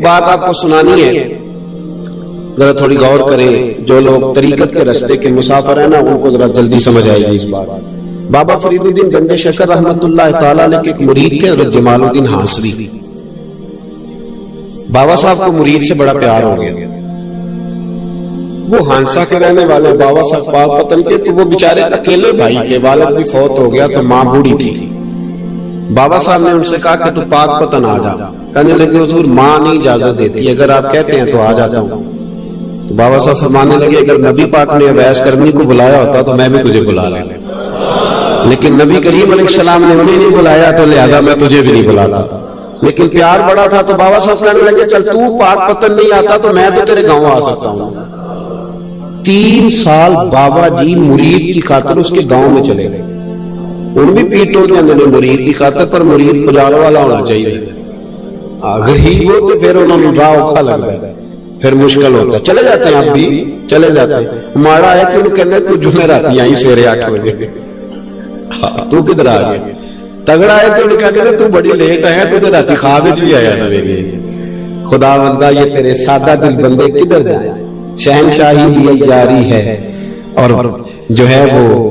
بات آپ کو سنانی ہے، ذرا تھوڑی غور کریں، جو لوگ طریقت کے راستے کے مسافر ہیں نا ان کو ذرا جلدی سمجھ آئے گی اس بات۔ بابا فرید الدین گنج شکر رحمت اللہ تعالی علیہ کے ایک مرید تھے حضرت جمال الدین ہانسوی۔ بابا صاحب کو مرید سے بڑا پیار ہو گیا، وہ ہانسا کے رہنے والے بابا صاحب پاک پتن کے، تو وہ بیچارے اکیلے بھائی کے، والد بھی فوت ہو گیا تو ماں بوڑھی تھی۔ بابا صاحب نے ان سے کہا کہ تو پاک پتن آ جا، کہنے لگے حضور ماں نہیں اجازت دیتی، اگر آپ کہتے ہیں تو آ جاتا ہوں۔ تو بابا صاحب فرمانے لگے اگر نبی پاک نے اویس کرنی کو بلایا ہوتا تو میں بھی تجھے بلا لیتا، لیکن نبی کریم علیہ السلام نے انہیں نہیں بلایا تو لہذا میں تجھے بھی نہیں بلاتا۔ لیکن پیار بڑا تھا تو بابا صاحب کہنے لگے چل تو پاک پتن نہیں آتا تو میں تو تیرے گاؤں آ سکتا ہوں۔ 3 سال بابا جی مرید کی خاطر اس کے گاؤں میں چلے گئے، ان بھی پیٹوں کے اندر مرید کی خاطر، پر مرید پجاروں والا ہونا چاہیے، غریب ہو تو پھر انہوں نے راہ اوکھا لگ گیا، پھر مشکل ہوتا ہے۔ چلے جاتے ہیں آپ بھی، چلے جاتے ہیں۔ ماڑا ہے کہ انہوں کہنے تو جمعراتی آئی سویرے 8 بجے، تو کدھر آ گیا؟ تگڑا ہے تو انہوں کہتے تو بڑی لیٹ ہے، تو راتی خواب بھی آیا سویرے۔ خدا بندہ یہ تیرے سادہ دل بندے کدھر جائیں، شہنشاہی بھی جاری ہے اور جو ہے وہ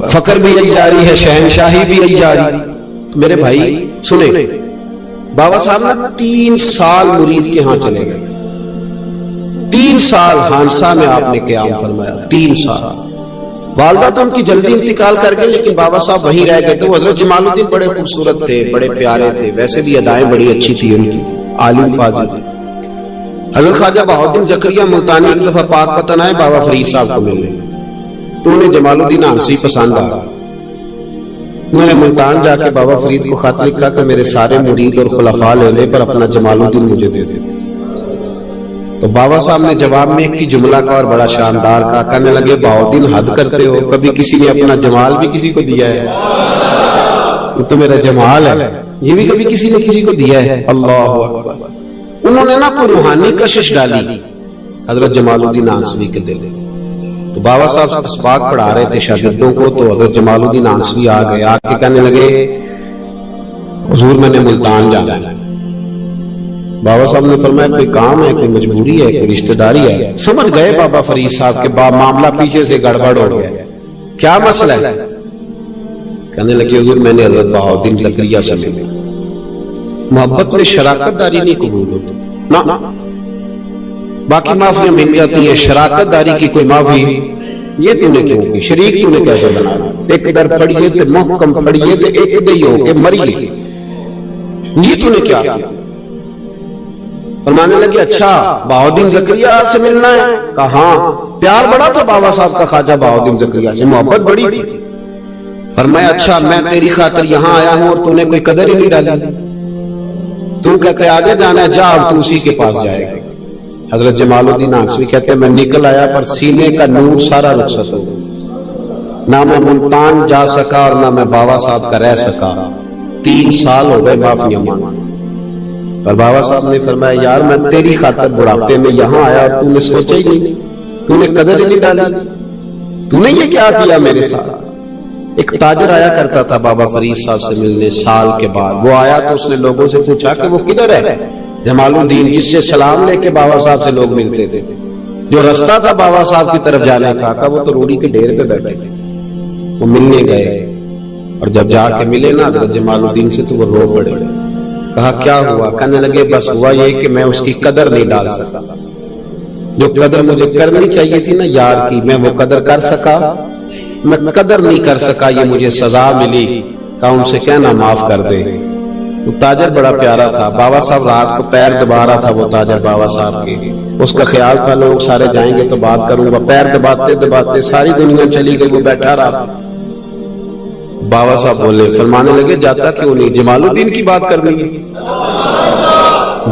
فقر بھی جاری ہے، شہنشاہی بھی جاری۔ میرے بھائی سنیں، بابا صاحب نے 3 سال مرید کے ہاں چلے گئے، 3 سال ہانسا میں آپ نے قیام فرمایا، 3 سال۔ والدہ تو ان کی جلدی انتقال کر گئے لیکن بابا صاحب وہیں رہ گئے تھے۔ وہ حضرت جمال الدین بڑے خوبصورت تھے، بڑے پیارے تھے، ویسے بھی ادائیں بڑی اچھی تھی ان کی، عالم فاضل۔ حضرت خواجہ بہاؤالدین زکریا ملتانی ایک دفعہ پاک پتن آئے بابا فرید صاحب کو ملنے، تو انہیں جمال الدین ہانسی پسند آ رہا۔ انہوں نے ملتان جا کے بابا فرید کو خط لکھا کہ میرے سارے مرید اور خلفاء لے لے پر اپنا جمال الدین مجھے دے دے۔ تو بابا صاحب نے جواب میں ایک ہی جملہ کا اور بڑا شاندار کہا، کہنے لگے بہاؤالدین حد کرتے ہو، کبھی کسی نے اپنا جمال بھی کسی کو دیا ہے؟ یہ تو میرا جمال ہے، یہ بھی کبھی کسی نے کسی کو دیا ہے؟ اللہ اکبر۔ انہوں نے نا کوئی روحانی کشش ڈالی حضرت جمال الدین ہانسوی کے دل میں۔ تو بابا صاحب اسباق پڑھا رہے تھے شاگردوں کو، تو حضرت جمال الدین ہانسوی آ گئے، آ کے کہنے لگے حضور میں نے ملتان جانا ہے۔ بابا صاحب نے فرمایا کوئی کام ہے، کوئی مجبوری ہے، کوئی رشتہ داری ہے؟ سمجھ گئے بابا فرید صاحب کے معاملہ پیچھے سے گڑبڑ ہو گیا، کیا مسئلہ ہے؟ کہنے لگے حضور میں نے حضرت بہاؤالدین زکریا سے ملی، محبت میں شراکت داری نہیں قبول ہوتی نا، باقی معافیاں مل جاتی ہیں، شراکت داری کی کوئی معافی یہ تو نے کیوں کی؟ شریک تو نے کیسے بنایا؟ ایک در پڑھیے تے محکم پڑھیے تے ایک دئی ہو کے مریے، یہ تو نے کیا کیا؟ فرمانے لگے اچھا بہاؤالدین زکریا سے ملنا ہے؟ کہا ہاں۔ پیار بڑا تھا بابا صاحب کا خواجہ بہاؤالدین زکریا سے، محبت بڑی تھی۔ فرمایا اچھا میں تیری خاطر یہاں آیا ہوں اور تو نے کوئی قدر ہی نہیں ڈالی، تو کہتے آگے جانا ہے، جا اب تو اسی کے پاس جائے گا۔ حضرت جمال الدین ہانسوی کہتے ہیں میں نکل آیا پر سینے کا نور سارا رخصت ہو گیا، نہ میں ملتان جا سکا اور نہ میں بابا صاحب کا رہ سکا۔ 3 سال ہو گئے معافیاں مانگا، پر بابا صاحب نے فرمایا یار میں تیری خاطر بڑھاپے میں یہاں آیا اور تو نے سوچا ہی نہیں، تو نے قدر ہی نہیں ڈالی، تو نے یہ کیا کیا میرے ساتھ؟ ایک تاجر آیا کرتا تھا بابا فرید صاحب سے ملنے سال کے بعد، وہ آیا تو اس نے لوگوں سے پوچھا کہ وہ کدھر ہے؟ جمال الدین جس سے سلام لے کے بابا صاحب سے لوگ ملتے تھے، جو رستہ تھا بابا صاحب کی طرف جانے کا، وہ تو روڑی کے ڈھیر پہ بیٹھے تھے۔ وہ ملنے گئے اور جب جا کے ملے نا حضرت جمال الدین سے تو وہ رو پڑے۔ کہا کیا ہوا؟ کہنے لگے بس ہوا یہ کہ میں اس کی قدر نہیں ڈال سکا، جو قدر مجھے کرنی چاہیے تھی نا یار کی، میں وہ قدر کر سکا، میں قدر نہیں کر سکا، یہ مجھے سزا ملی۔ کہا ان سے کہنا معاف کر دے۔ وہ تاجر بڑا پیارا تھا، بابا صاحب رات کو پیر دبا رہا تھا، وہ تاجر بابا صاحب کے، اس کا خیال تھا لوگ سارے جائیں گے تو بات کروں گا، پیر دباتے دباتے ساری دنیا چلی گئی، وہ بیٹھا رہا۔ بابا صاحب بولے، فرمانے لگے جاتا کیوں نہیں؟ جمال الدین کی بات کرنی ہے،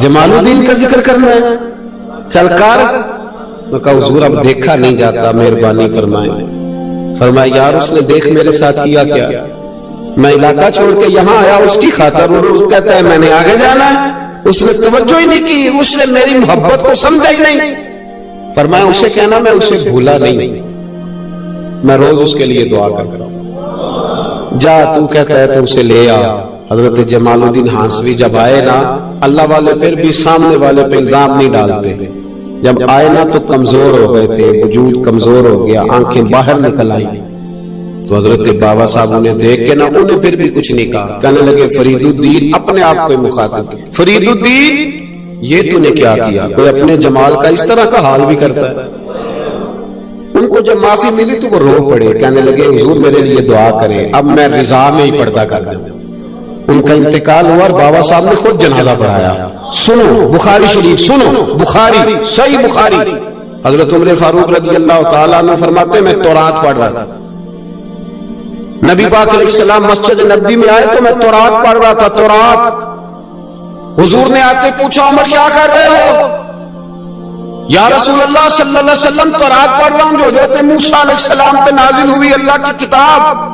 جمال الدین کا ذکر کرنا ہے، چل کر۔ میں کہا حضور اب دیکھا نہیں جاتا، مہربانی فرمائیں۔ فرمایا یار اس نے دیکھ میرے ساتھ کیا کیا، میں علاقہ چھوڑ کے یہاں آیا اس کی خاطر، وہ کہتا ہے میں نے آگے جانا ہے، اس نے توجہ ہی نہیں کی، اس نے میری محبت کو سمجھا ہی نہیں۔ فرمایا اسے کہنا میں اسے بھولا نہیں، میں روز اس کے لیے دعا کرتا ہوں، جا تو کہتا ہے تو اسے لے آ، حضرت جمال الدین ہانسوی جب آئے نا، اللہ والے پھر بھی سامنے والے پہ الزام نہیں ڈالتے، جب آئے نا تو کمزور ہو گئے تھے، وجود کمزور ہو گیا، آنکھیں باہر نکل آئی، تو حضرت بابا صاحب انہیں دیکھ کے نا انہیں پھر بھی کچھ نہیں کہا، کہنے لگے فرید الدین، اپنے آپ کو مخاطب، فرید الدین یہ تو نے کیا کیا؟ کوئی اپنے جمال کا اس طرح کا حال بھی کرتا ہے؟ ان کو جب معافی ملی تو وہ رو پڑے، کہنے لگے حضور میرے لیے دعا کریں، اب میں رضا میں ہی پردہ کر دوں۔ ان کا انتقال ہوا اور بابا صاحب نے خود جنازہ پڑھایا۔ سنو بخاری شریف، سنو بخاری، صحیح بخاری، حضرت عمر فاروق رضی اللہ تعالیٰ عنہ فرماتے میں تورات پڑھ رہا تھا، نبی پاک علیہ السلام مسجد نبوی میں آئے تو میں تورات پڑھ رہا تھا، تورات۔ حضور نے آتے پوچھا عمر کیا کر رہے ہو؟ یا رسول اللہ صلی اللہ علیہ وسلم تورات پڑھ رہا ہوں جو حضرت موسیٰ علیہ السلام پہ نازل ہوئی اللہ کی کتاب۔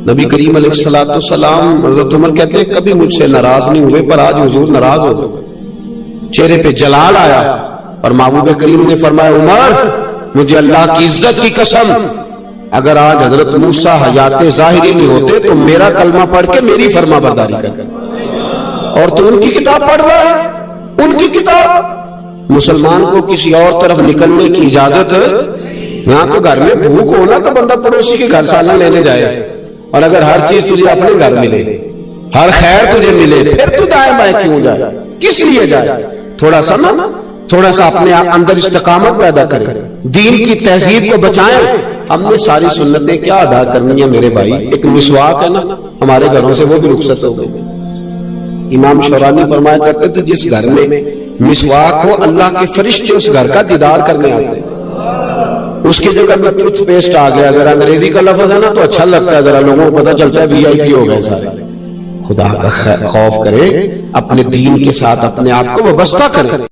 نبی کریم علیہ السلام، حضرت عمر کہتے ہیں کبھی مجھ سے ناراض نہیں ہوئے، پر آج حضور ناراض ہو گئے، چہرے پہ جلال آیا، اور محبوب کریم نے فرمایا عمر مجھے اللہ کی عزت کی قسم، اگر آج حضرت موسیٰ حیات ظاہری میں ہوتے تو میرا کلمہ پڑھ کے میری فرما برداری کرتے، اور تو ان کی کتاب پڑھ رہا ہے، ان کی کتاب۔ مسلمان کو کسی اور طرف نکلنے کی اجازت، یہاں تو گھر میں بھوک ہونا تو بندہ پڑوسی کے گھر سالن لینے جائے، اور اگر ہر چیز تجھے اپنے گھر ملے، ہر خیر تجھے ملے، پھر تو دائیں بائیں کیوں جائے؟ کس لیے جائے؟ تھوڑا سا اپنے اندر استقامت پیدا کریں، دین کی تہذیب کو بچائیں۔ ہم نے ساری سنتیں کیا ادا کرنی ہے میرے بھائی؟ ایک مسواک ہے نا ہمارے گھروں سے، وہ بھی رخصت ہو گئی۔ امام شورانی فرمایا کرتے تھے جس گھر میں مسواک ہو اللہ کے فرشتے اس گھر کا دیدار کرنے آتے ہیں۔ اس کی جگہ میں ٹوتھ پیسٹ آ گیا، اگر انگریزی کا لفظ ہے نا تو اچھا لگتا ہے، ذرا لوگوں کو پتہ چلتا ہے وی آئی پی ہو گئے سارے۔ خدا کا خوف کرے، اپنے دین کے ساتھ اپنے آپ کو وابستہ کرے۔